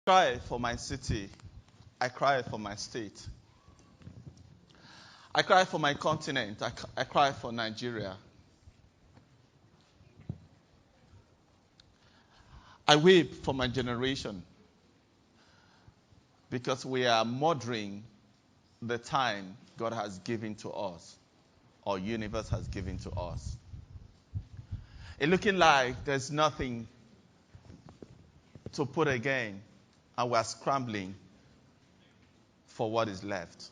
cry for my city. I cry for my state. I cry for my continent. I cry for Nigeria. I weep for my generation because we are murdering the time God has given to us, or universe has given to us. It's looking like there's nothing to put again, and we're scrambling for what is left.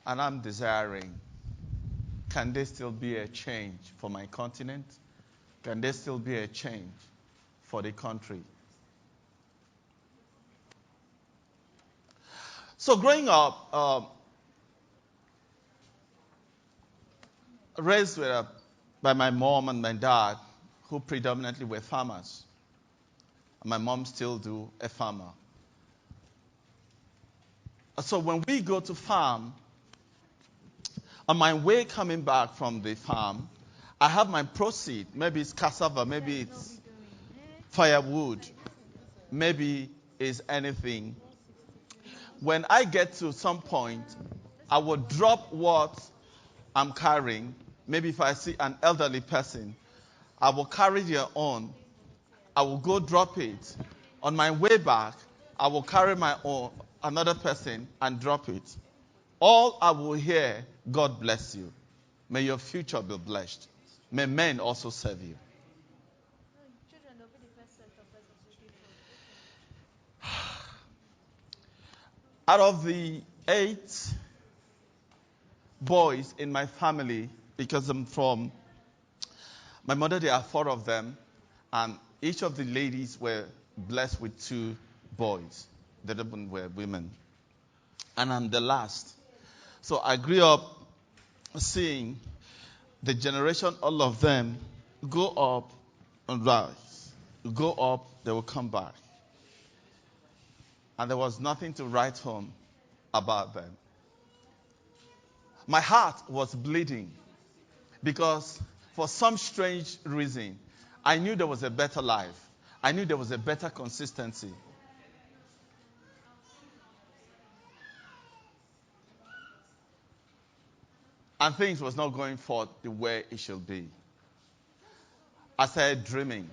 And I'm desiring, can there still be a change for my continent? Can there still be a change for the country? So growing up, raised by my mom and my dad, who predominantly were farmers. My mom still do a farmer. So when we go to farm, on my way coming back from the farm, I have my proceed. Maybe it's cassava, maybe it's firewood, maybe it's anything. When I get to some point, I will drop what I'm carrying. Maybe if I see an elderly person, I will carry their own. I will go drop it. On my way back, I will carry my own, another person, and drop it. All I will hear, God bless you. May your future be blessed. May men also serve you. Out of the 8 boys in my family, because I'm from my mother, there are 4 of them, and each of the ladies were blessed with 2 boys. The other one were women. And I'm the last. So I grew up seeing the generation, all of them, go up and rise. Go up, they will come back. And there was nothing to write home about them. My heart was bleeding because for some strange reason, I knew there was a better life. I knew there was a better consistency. And things was not going forth the way it should be. I started dreaming.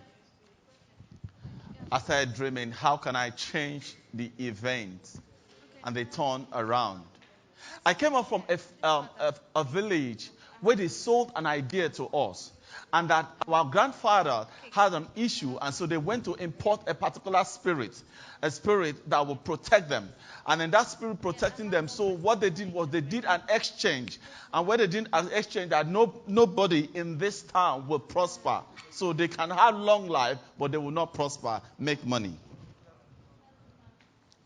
How can I change the event? And they turned around. I came up from a village where they sold an idea to us. And that our grandfather had an issue, and so they went to import a particular spirit, a spirit that would protect them. And then that spirit protecting them, so what they did was they did an exchange. And where they did an exchange, that nobody in this town will prosper. So they can have long life, but they will not prosper, make money.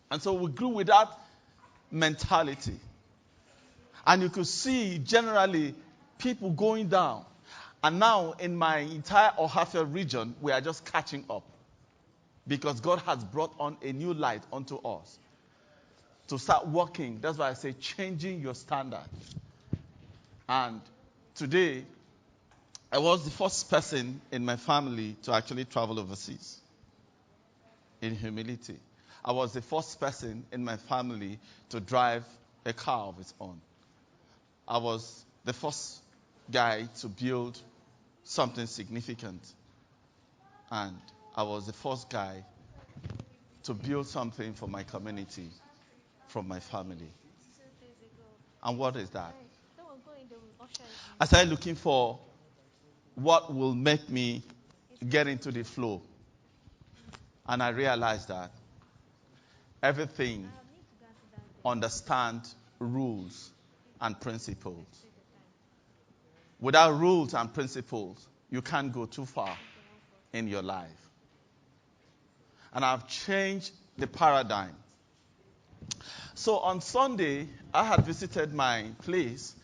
And so we grew with that mentality. And you could see generally people going down. And now in my entire Ohafia region, we are just catching up. Because God has brought on a new light onto us. To start working, that's why I say changing your standard. And today, I was the first person in my family to actually travel overseas. In humility. I was the first person in my family to drive a car of its own. I was the first guy to build something significant. And I was the first guy to build something for my community from my family. And what is that? I started looking for what will make me get into the flow. And I realized that everything understand rules and principles. Without rules and principles, you can't go too far in your life. And I've changed the paradigm. So on Sunday, I had visited my place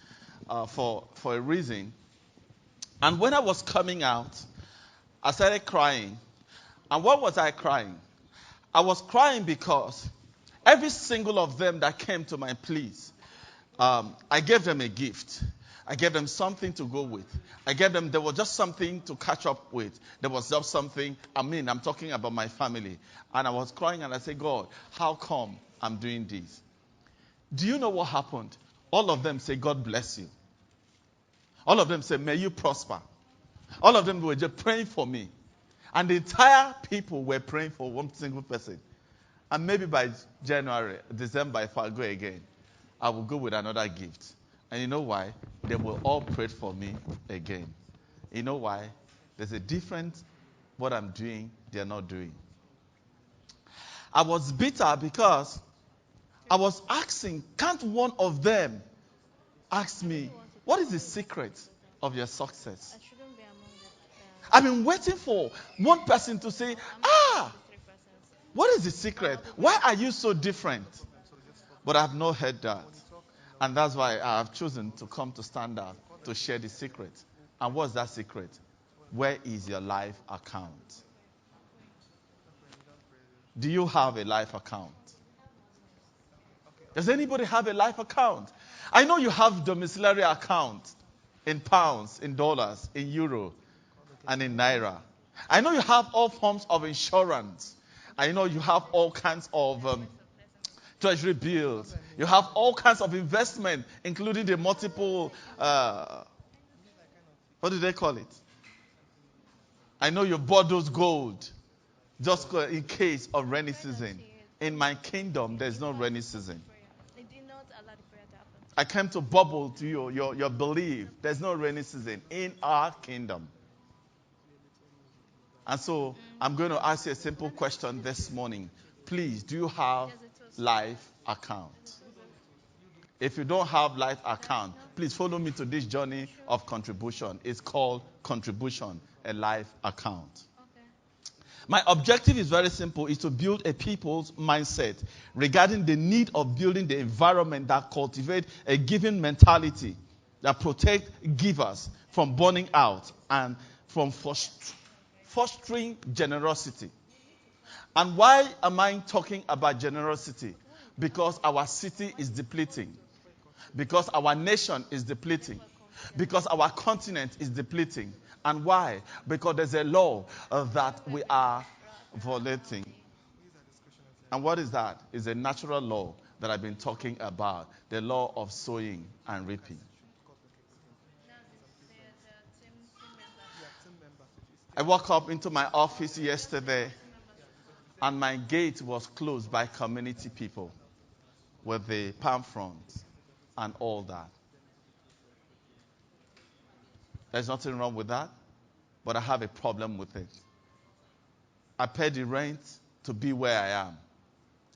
for a reason. And when I was coming out, I started crying. And what was I crying? I was crying because every single of them that came to my place, I gave them a gift. I gave them something to go with. There was just something to catch up with. There was just something, I'm talking about my family. And I was crying and I said, God, how come I'm doing this? Do you know what happened? All of them say, God bless you. All of them say, may you prosper. All of them were just praying for me. And the entire people were praying for one single person. And maybe by January, December, if I go again, I will go with another gift. And you know why? They will all pray for me again. You know why? There's a difference what I'm doing, they're not doing. I was bitter because I was asking, can't one of them ask me, what is the secret of your success? I've been waiting for one person to say, what is the secret? Why are you so different? But I've not heard that. And that's why I have chosen to come to stand up to share the secret. And what's that secret? Where is your life account? Do you have a life account? Does anybody have a life account? I know you have domiciliary account in pounds, in dollars, in euro, and in naira. I know you have all forms of insurance. I know you have all kinds of treasury bills. You have all kinds of investment, including the multiple, what do they call it? I know you bought those gold just in case of rainy season. In my kingdom, there's no rainy season. I came to bubble to your belief. There's no rainy season in our kingdom. And so I'm going to ask you a simple question this morning. Please, do you have life account? If you don't have life account, please follow me to this journey of contribution. It's called contribution, a life account. My objective is very simple, is to build a people's mindset regarding the need of building the environment that cultivates a giving mentality, that protects givers from burning out and from fostering generosity. And why am I talking about generosity? Because our city is depleting. Because our nation is depleting. Because our continent is depleting. And why? Because there's a law that we are violating. And what is that? It's a natural law that I've been talking about. The law of sowing and reaping. I woke up into my office yesterday and my gate was closed by community people with the palm front and all that. There's nothing wrong with that, but I have a problem with it. I pay the rent to be where I am.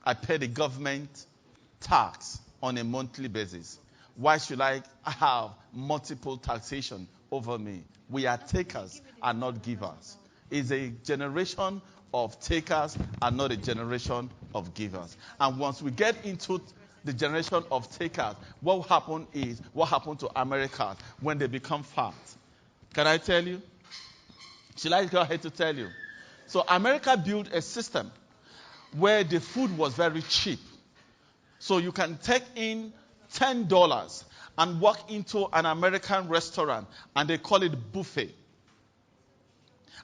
I pay the government tax on a monthly basis. Why should I have multiple taxation over me? We are takers and not givers. It's a generation of takers and not a generation of givers. And once we get into the generation of takers, what will happen is what happened to Americans when they become fat. Can I tell you? Should I go ahead to tell you? So America built a system where the food was very cheap. So you can take in $10 and walk into an American restaurant and they call it buffet.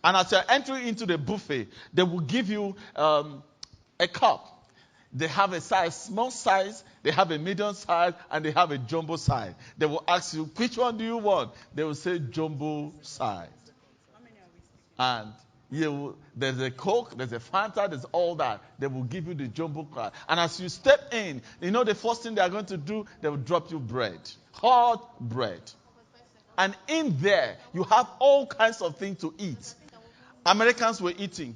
And as you're entering into the buffet, they will give you a cup. They have a size, small size, they have a medium size, and they have a jumbo size. They will ask you, which one do you want? They will say jumbo size. And there's a Coke, there's a Fanta, there's all that. They will give you the jumbo card. And as you step in, you know the first thing they are going to do? They will drop you bread. Hot bread. And in there, you have all kinds of things to eat. Americans were eating.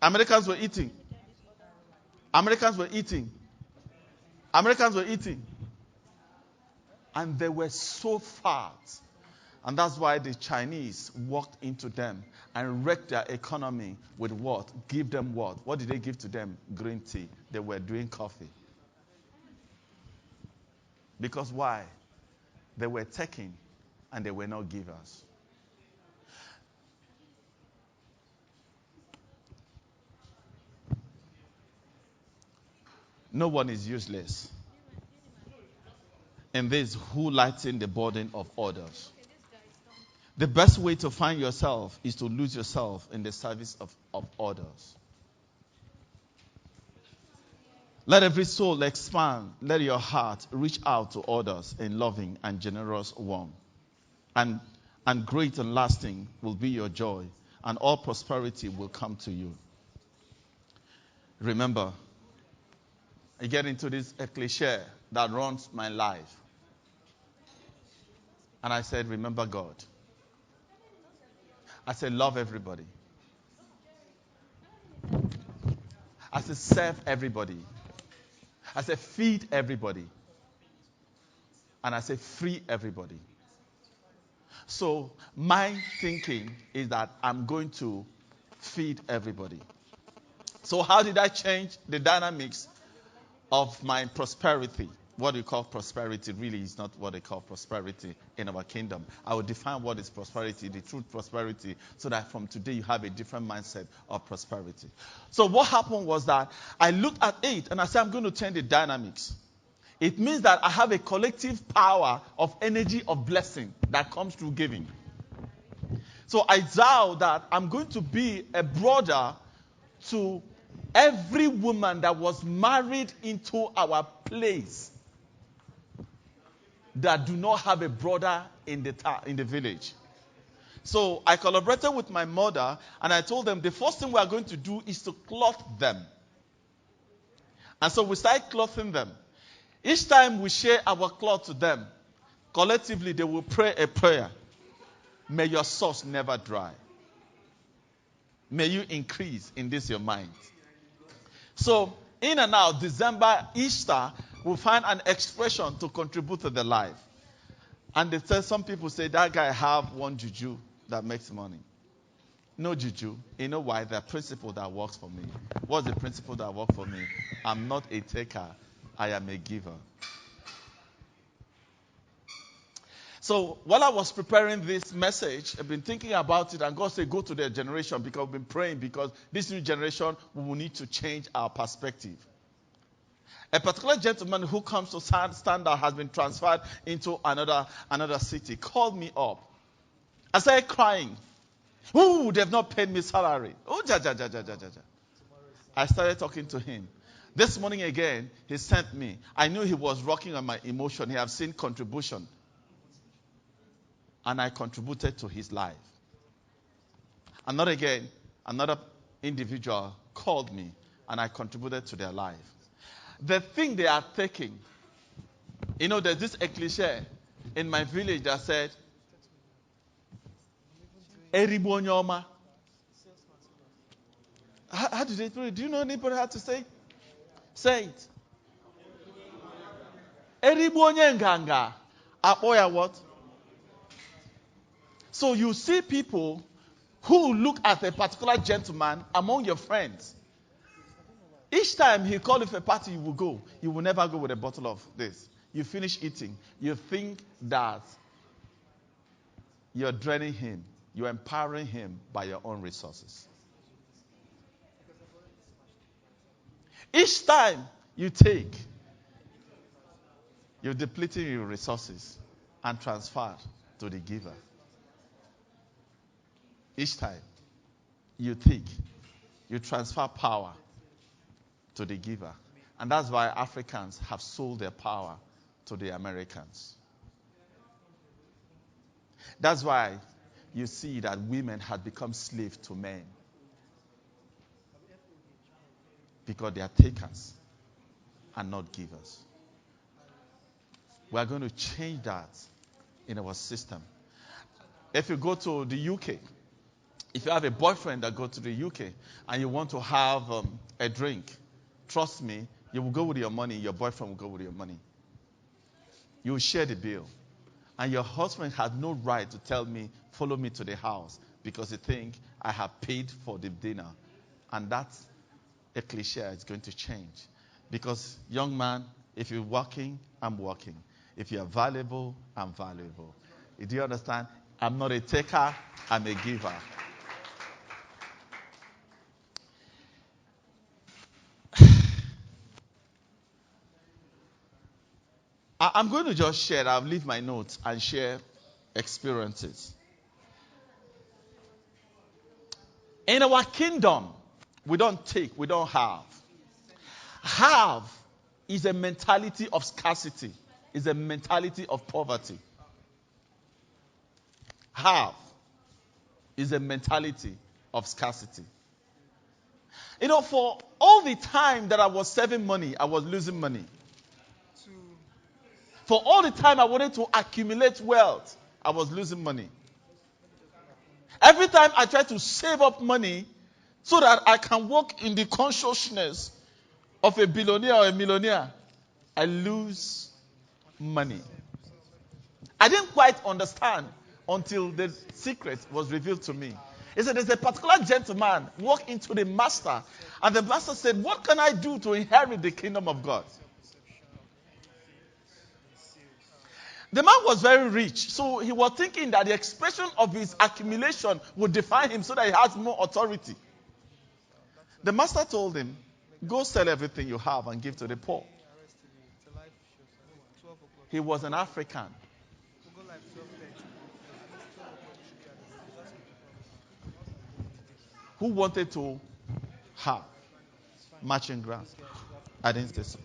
Americans were eating. Americans were eating. Americans were eating. And they were so fat. And that's why the Chinese walked into them and wrecked their economy with what? Give them what? What did they give to them? Green tea. They were doing coffee. Because why? They were taking and they were not givers. No one is useless. and this who lighten the burden of others. The best way to find yourself is to lose yourself in the service of others. Let every soul expand. Let your heart reach out to others in loving and generous warmth. And great and lasting will be your joy, and all prosperity will come to you. Remember, I get into this cliche that runs my life. And I said, remember God. I said, love everybody. I said, serve everybody. I said, feed everybody. And I said, free everybody. So my thinking is that I'm going to feed everybody. So how did I change the dynamics of my prosperity? What we call prosperity really is not what they call prosperity in our kingdom. I will define what is prosperity, the true prosperity, so that from today you have a different mindset of prosperity. So what happened was that I looked at it and I said, I'm going to change the dynamics. It means that I have a collective power of energy of blessing that comes through giving. So I vow that I'm going to be a brother to every woman that was married into our place that do not have a brother in the village. So I collaborated with my mother and I told them the first thing we are going to do is to clothe them. And so we started clothing them. Each time we share our cloth to them, collectively they will pray a prayer. May your source never dry. May you increase in this your mind. So in and out, December, Easter, we'll find an expression to contribute to the life. And they say, some people say, that guy have one juju that makes money. No juju. You know why? The principle that works for me. What's the principle that works for me? I'm not a taker. I am a giver. So while I was preparing this message, I've been thinking about it, and God said, go to their generation, because we've been praying, because this new generation, we will need to change our perspective. A particular gentleman who comes to Standard has been transferred into another city, called me up. I started crying. Ooh, they've not paid me salary. Oh, ja. I started talking to him. This morning again, he sent me. I knew he was rocking on my emotion. He have seen contribution. And I contributed to his life. Another individual called me, and I contributed to their life. The thing they are taking, there's this cliche in my village that said, Eribonyoma. How do they put it? Do you know anybody how to say it? Say it. Eribonye nganga. Apoya what? So you see people who look at a particular gentleman among your friends. Each time he calls you for a party, you will go. You will never go with a bottle of this. You finish eating. You think that you're draining him. You're empowering him by your own resources. Each time you take, you're depleting your resources and transfer to the giver. Each time you take, you transfer power to the giver. And that's why Africans have sold their power to the Americans. That's why you see that women have become slaves to men. Because they are takers and not givers. We are going to change that in our system. If you go to the UK, if you have a boyfriend that goes to the UK and you want to have a drink, trust me, you will go with your money, your boyfriend will go with your money. You will share the bill. And your husband has no right to tell me, follow me to the house, because he thinks I have paid for the dinner. And that's a cliche. It's going to change. Because, young man, if you're working, I'm working. If you're valuable, I'm valuable. Do you understand? I'm not a taker, I'm a giver. I'm going to just share. I'll leave my notes and share experiences. In our kingdom, we don't take, we don't have. Have is a mentality of scarcity, is a mentality of poverty. Have is a mentality of scarcity. For all the time that I was saving money, I was losing money. For all the time I wanted to accumulate wealth, I was losing money. Every time I tried to save up money so that I can walk in the consciousness of a billionaire or a millionaire, I lose money. I didn't quite understand until the secret was revealed to me. He said, there's a particular gentleman walked into the master, and the master said, what can I do to inherit the kingdom of God? The man was very rich, so he was thinking that the expression of his accumulation would define him so that he has more authority. The master told him, go sell everything you have and give to the poor. He was an African who wanted to have matching grass. I didn't say so.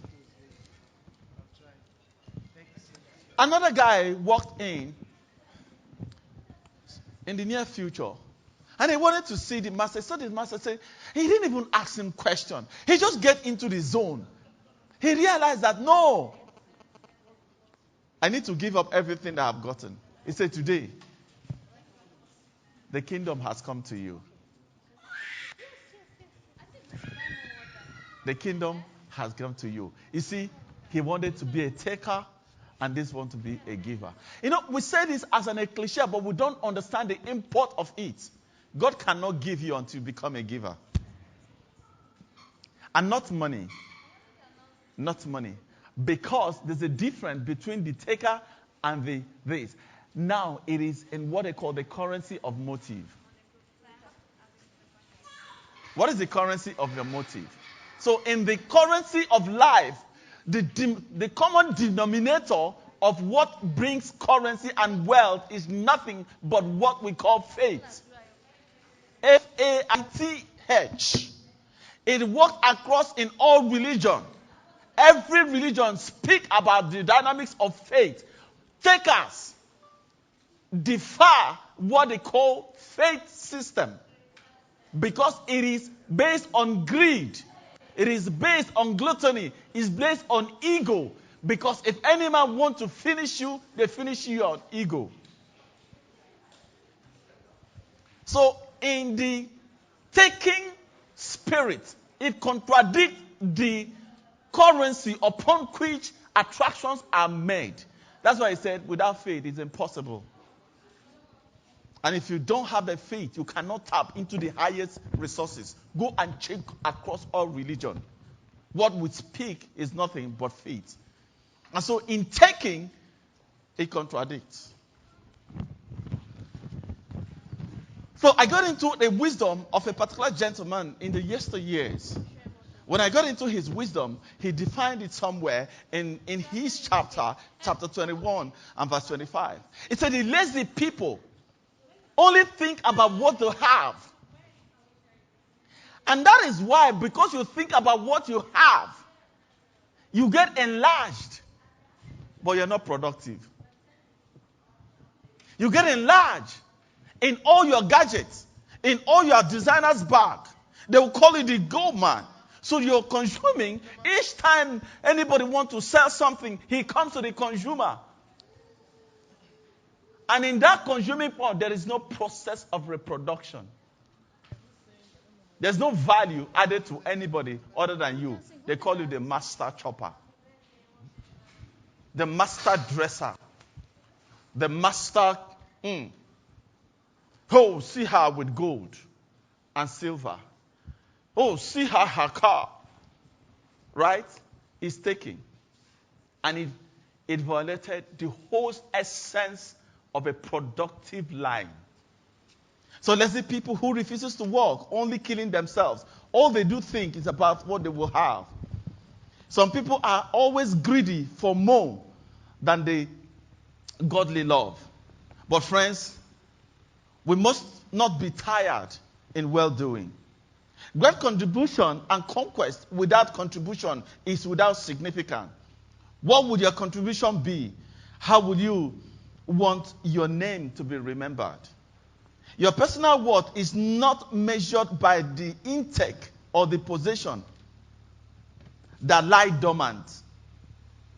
Another guy walked in the near future, and he wanted to see the master. So the master said, he didn't even ask him question. He just get into the zone. He realized that, no, I need to give up everything that I've gotten. He said, today, the kingdom has come to you. The kingdom has come to you. You see, he wanted to be a taker, and this one to be a giver. We say this as an cliche, but we don't understand the import of it. God cannot give you until you become a giver. And not money. Not money. Because there's a difference between the taker and this. Now, it is in what they call the currency of motive. What is the currency of your motive? So, in the currency of life, the common denominator of what brings currency and wealth is nothing but what we call faith. Faith. It works across in all religion. Every religion speaks about the dynamics of faith. Takers defy what they call faith system because it is based on greed. It is based on gluttony. It's based on ego. Because if any man wants to finish you, they finish you on ego. So in the taking spirit, it contradicts the currency upon which attractions are made. That's why he said, without faith, it's impossible. And if you don't have the faith, you cannot tap into the highest resources. Go and check across all religion. What we speak is nothing but faith. And so in taking, it contradicts. So I got into the wisdom of a particular gentleman in the yesteryears. When I got into his wisdom, he defined it somewhere in his chapter 21 and verse 25. It said the lazy people only think about what they have. And that is why, because you think about what you have, you get enlarged, but you're not productive. You get enlarged in all your gadgets, in all your designer's bag. They will call it the gold man. So you're consuming. Each time anybody wants to sell something, he comes to the consumer. And in that consuming part, there is no process of reproduction. There's no value added to anybody other than you. They call you the master chopper, the master dresser, the master. Oh, see her with gold and silver. Oh, see her car. Right? It's taking. And it violated the whole essence of a productive line. So let's see people who refuses to work, only killing themselves. All they do think is about what they will have. Some people are always greedy for more. than the godly love. But friends, we must not be tired in well-doing. Great contribution and conquest without contribution is without significance. What would your contribution be? How would you want your name to be remembered? Your personal worth is not measured by the intake or the possession that lie dormant,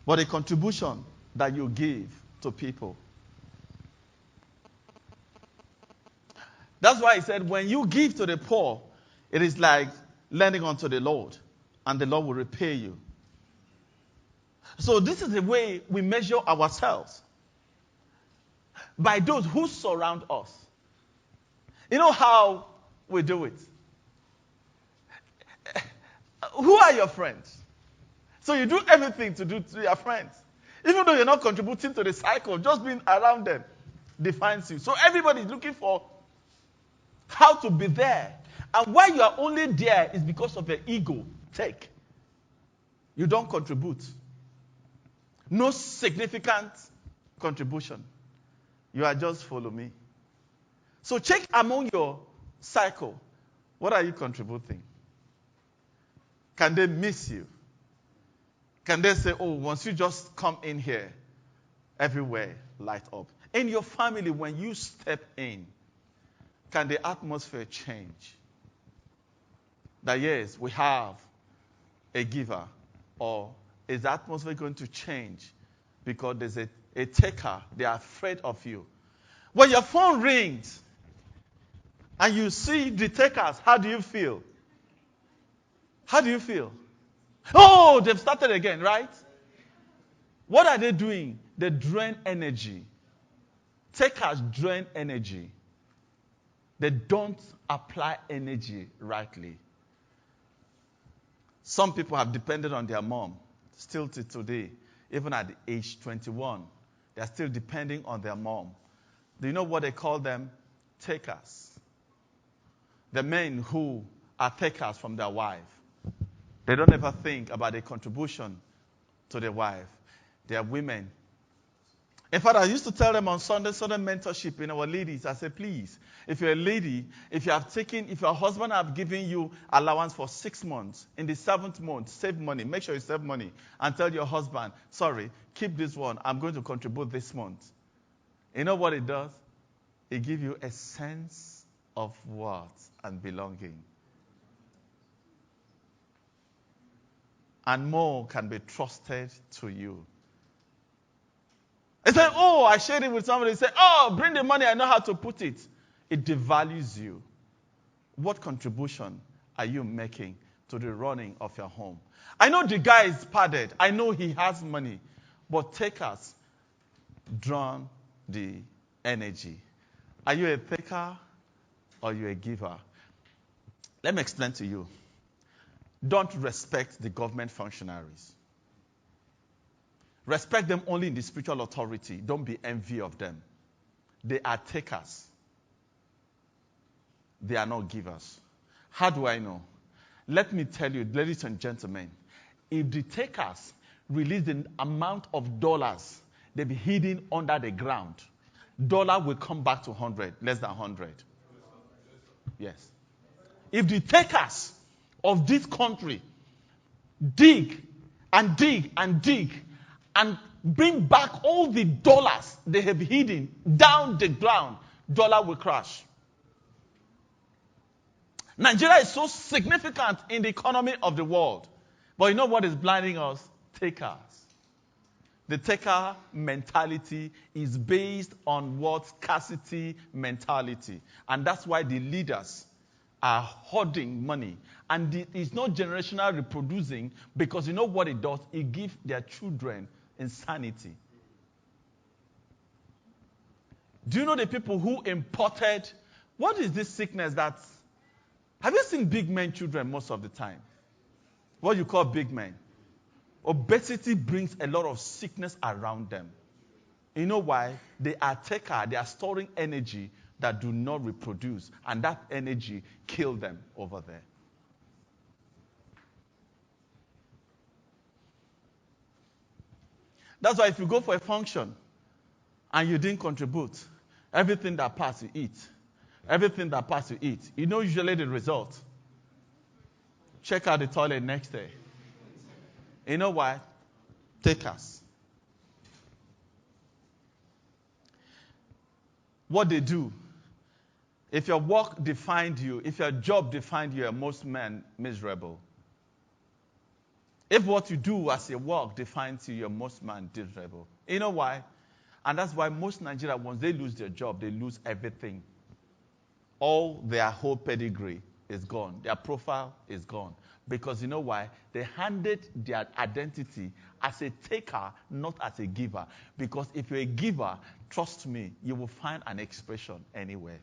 but a contribution that you give to people. That's why he said, when you give to the poor, it is like lending unto the Lord, and the Lord will repay you. So this is the way we measure ourselves, by those who surround us. You know how we do it? Who are your friends? So you do everything to do to your friends. Even though you're not contributing to the cycle, just being around them defines you. So everybody is looking for how to be there. And why you are only there is because of your ego. Take. You don't contribute. No significant contribution. You are just follow me. So check among your cycle. What are you contributing? Can they miss you? Can they say, oh, once you just come in here, everywhere light up? In your family, when you step in, can the atmosphere change? That yes, we have a giver. Or is the atmosphere going to change because there's a taker? They are afraid of you. When your phone rings and you see the takers, how do you feel? How do you feel? Oh, they've started again, right? What are they doing? They drain energy. Takers drain energy. They don't apply energy rightly. Some people have depended on their mom, still to today, even at the age 21. They're still depending on their mom. Do you know what they call them? Takers. The men who are takers from their wife. They don't ever think about their contribution to their wife. They are women. In fact, I used to tell them on Sunday mentorship in our ladies, I said, please, if you're a lady, if your husband have given you allowance for 6 months, in the 7th month, save money. Make sure you save money. And tell your husband, sorry, keep this one. I'm going to contribute this month. You know what it does? It gives you a sense of worth and belonging. And more can be trusted to you. They say, oh, I shared it with somebody. They say, oh, bring the money, I know how to put it. It devalues you. What contribution are you making to the running of your home? I know the guy is padded. I know he has money. But takers draw the energy. Are you a taker or are you a giver? Let me explain to you. Don't respect the government functionaries. Respect them only in the spiritual authority. Don't be envy of them. They are takers. They are not givers. How do I know? Let me tell you, ladies and gentlemen, if the takers release the amount of dollars they've been hidden under the ground, dollar will come back to 100, less than 100. Yes. If the takers of this country dig and dig and dig and bring back all the dollars they have hidden down the ground, dollar will crash. Nigeria is so significant in the economy of the world. But you know what is blinding us? Takers. The taker mentality is based on what? Scarcity mentality. And that's why the leaders are hoarding money. And it's not generational reproducing, because you know what it does? It gives their children insanity. Do you know the people who imported? What is this sickness that? Have you seen big men children most of the time? What you call big men? Obesity brings a lot of sickness around them. You know why? They are taker. They are storing energy that do not reproduce. And that energy kills them over there. That's why if you go for a function and you didn't contribute, everything that passed you eat. Everything that passed you eat. You know usually the result. Check out the toilet next day. You know why? Takers. What they do, if your work defined you, if your job defined you, are most men miserable. If what you do as a work defines you, you're most man miserable. You know why? And that's why most Nigerians, once they lose their job, they lose everything. All their whole pedigree is gone. Their profile is gone. Because you know why? They handed their identity as a taker, not as a giver. Because if you're a giver, trust me, you will find an expression anywhere.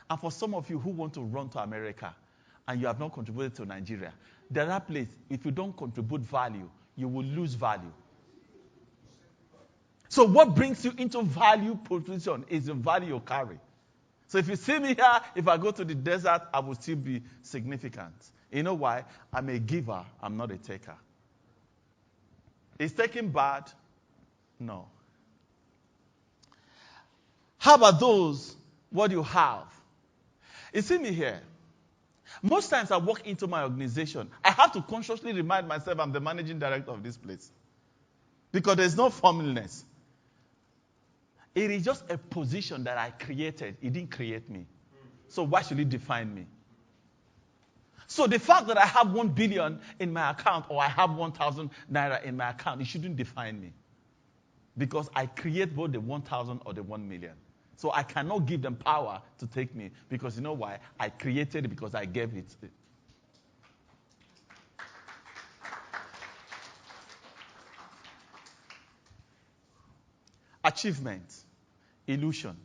And for some of you who want to run to America and you have not contributed to Nigeria, there are places, if you don't contribute value, you will lose value. So what brings you into value position is the value you carry. So if you see me here, if I go to the desert, I will still be significant. You know why? I'm a giver, I'm not a taker. Is taking bad? No. How about those, what you have? You see me here. Most times I walk into my organization, I have to consciously remind myself I'm the managing director of this place. Because there's no formalness. It is just a position that I created. It didn't create me. So why should it define me? So the fact that I have 1 billion in my account or I have 1,000 naira in my account, it shouldn't define me. Because I create both the 1,000 or the 1 million. So I cannot give them power to take me. Because you know why? I created it because I gave it. Achievement. Illusion.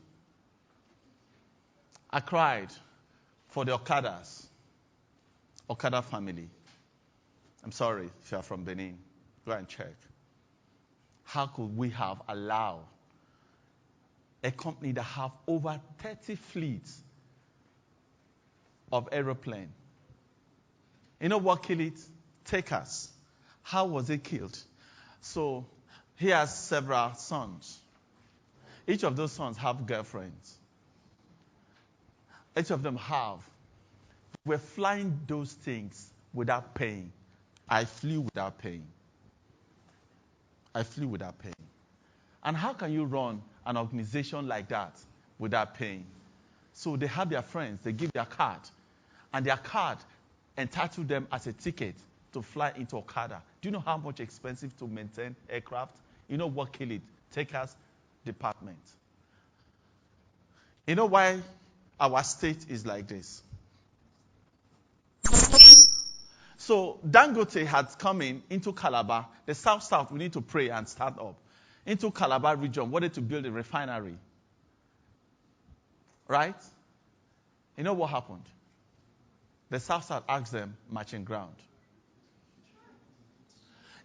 I cried for the Okadas. Okada family. I'm sorry if you are from Benin. Go and check. How could we have allowed a company that have over 30 fleets of aeroplane? You know what killed it? Takers. How was it killed? So he has several sons. Each of those sons have girlfriends. Each of them have. We're flying those things without paying. I flew without paying. I flew without paying. And how can you run an organization like that without paying? So they have their friends, they give their card, and their card entitled them as a ticket to fly into Okada. Do you know how much expensive to maintain aircraft? You know what killed it? Takers department. You know why our state is like this? So Dangote had come into Calabar. The south, we need to pray and start up. Into Calabar region, wanted to build a refinery. Right? You know what happened? The south asked them matching ground.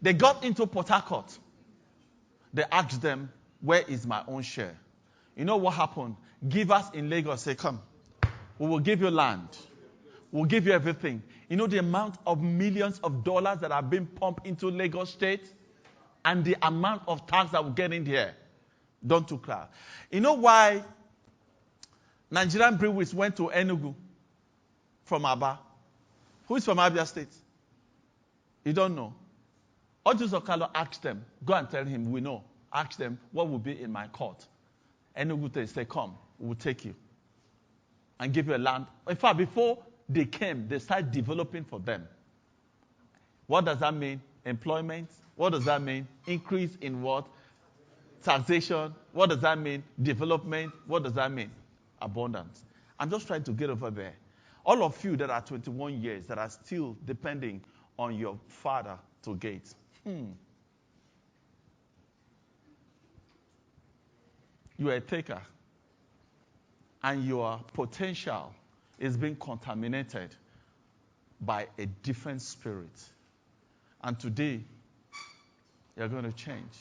They got into Port Harcourt. They asked them, where is my own share? You know what happened? Givers in Lagos say, come, we will give you land. We'll give you everything. You know the amount of millions of dollars that are being pumped into Lagos State? And the amount of tax that will get in here. Don't too cry. You know why Nigerian breweries went to Enugu from Aba? Who is from Abia State? You don't know. Odus Okalo asked them, go and tell him, we know. Ask them, what will be in my court? Enugu they say, come, we will take you. And give you a land. In fact, before they came, they started developing for them. What does that mean? Employment. What does that mean? Increase in what? Taxation. What does that mean? Development. What does that mean? Abundance. I'm just trying to get over there. All of you that are 21 years that are still depending on your father to gate. You are a taker. And your potential is being contaminated by a different spirit. And today, you're going to change.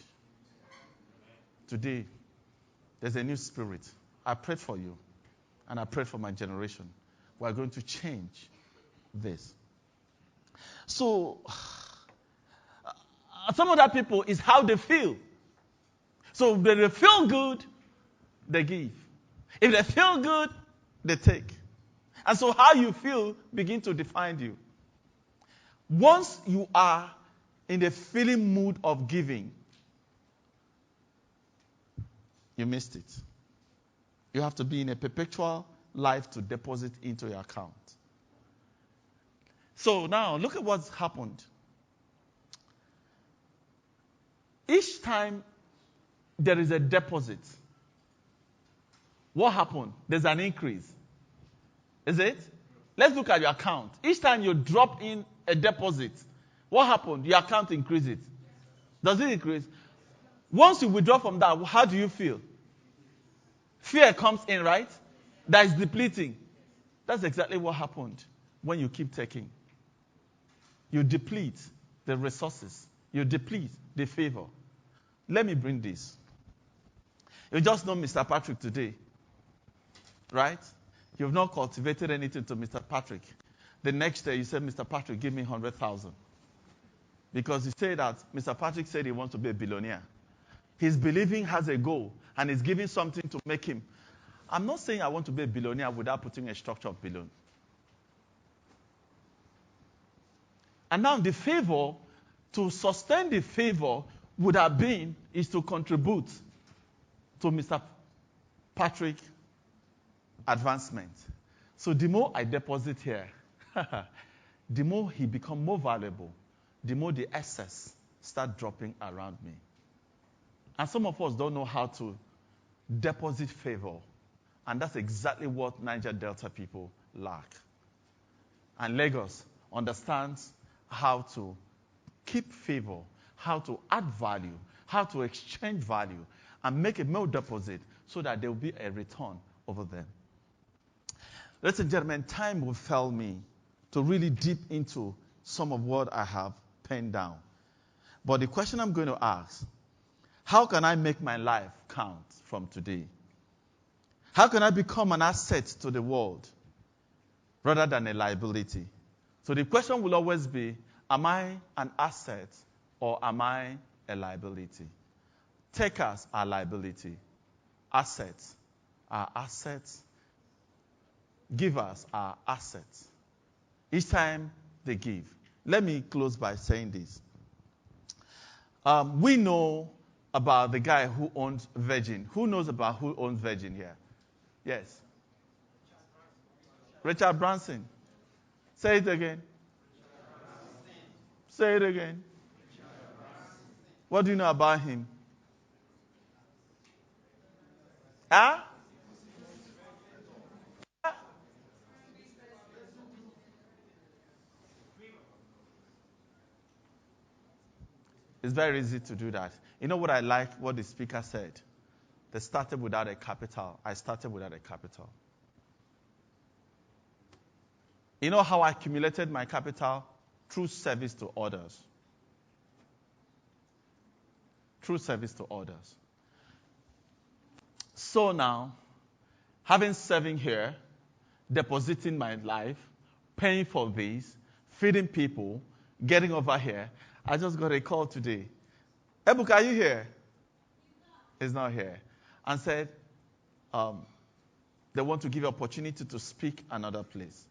Today, there's a new spirit. I prayed for you, and I prayed for my generation. We're going to change this. So, some other people is how they feel. So if they feel good, they give. If they feel good, they take. And so how you feel begin to define you. Once you are in the feeling mood of giving, you missed it. You have to be in a perpetual life to deposit into your account. So now, look at what's happened. Each time there is a deposit, what happened? There's an increase. Is it? Let's look at your account. Each time you drop in a deposit, what happened? Your account increases. Does it increase? Once you withdraw from that, how do you feel? Fear comes in, right? That is depleting. That's exactly what happened when you keep taking. You deplete the resources. You deplete the favor. Let me bring this. You just know Mr. Patrick today, right? You've not cultivated anything to Mr. Patrick. The next day you said, Mr. Patrick, give me 100,000. Because you say that Mr. Patrick said he wants to be a billionaire. His believing has a goal and is giving something to make him. I'm not saying I want to be a billionaire without putting a structure of billion. And now the favor, to sustain the favor would have been, is to contribute to Mr. Patrick advancement. So the more I deposit here, the more he become more valuable, the more the excess start dropping around me. And some of us don't know how to deposit favor. And that's exactly what Niger Delta people lack. And Lagos understands how to keep favor, how to add value, how to exchange value, and make a more deposit so that there will be a return over them. Ladies and gentlemen, time will fail me to really deep into some of what I have penned down. But the question I'm going to ask, how can I make my life count from today? How can I become an asset to the world rather than a liability? So the question will always be, am I an asset or am I a liability? Takers are liability. Assets are assets. Givers are assets. Each time they give. Let me close by saying this. We know about the guy who owns Virgin. Who knows about who owns Virgin here? Yes. Richard Branson. Say it again. Say it again. What do you know about him? Huh? It's very easy to do that. You know what I like, what the speaker said? They started without a capital. I started without a capital. You know how I accumulated my capital? Through service to others. Through service to others. So now, having serving here, depositing my life, paying for this, feeding people, getting over here, I just got a call today. Ebuka, are you here? He's not here. And said, they want to give you opportunity to speak another place.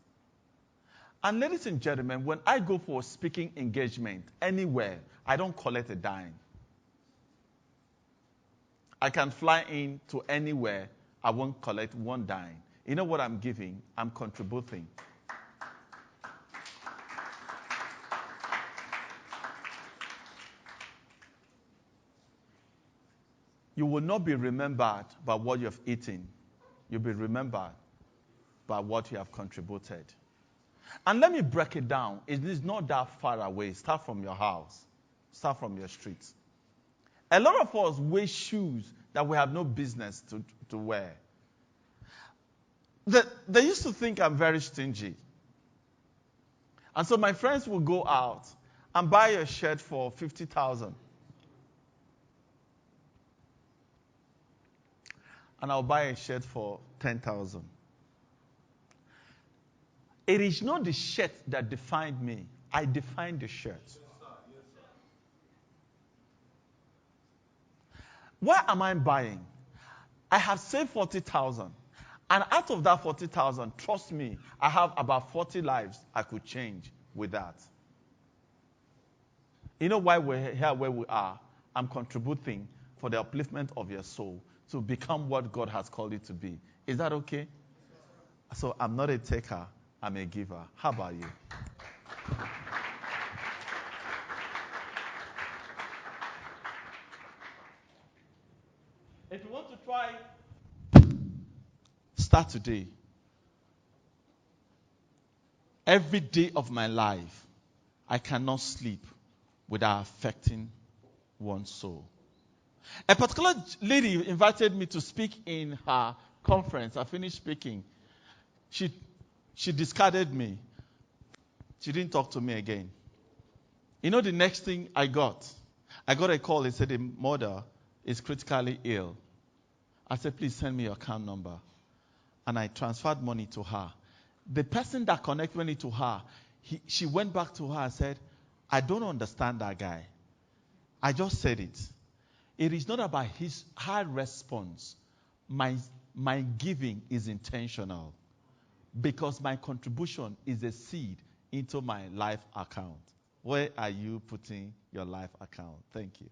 And ladies and gentlemen, when I go for a speaking engagement anywhere, I don't collect a dime. I can fly in to anywhere, I won't collect one dime. You know what I'm giving? I'm contributing. You will not be remembered by what you have eaten. You'll be remembered by what you have contributed. And let me break it down. It is not that far away. Start from your house. Start from your streets. A lot of us wear shoes that we have no business to wear. They used to think I'm very stingy. And so my friends will go out and buy a shirt for 50,000. And I'll buy a shirt for 10,000. It is not the shirt that defined me. I defined the shirt. Why am I buying? I have saved 40,000. And out of that 40,000, trust me, I have about 40 lives I could change with that. You know why we're here where we are? I'm contributing for the upliftment of your soul to become what God has called it to be. Is that okay? So I'm not a taker, I'm a giver. How about you? If you want to try, start today. Every day of my life, I cannot sleep without affecting one's soul. A particular lady invited me to speak in her conference. I finished speaking. She discarded me. She didn't talk to me again. You know the next thing I got a call. They said the mother is critically ill. I said, please send me your account number. And I transferred money to her. The person that connected me to her, she went back to her and said, I don't understand that guy. I just said it. It is not about her response. My giving is intentional because my contribution is a seed into my life account. Where are you putting your life account? Thank you.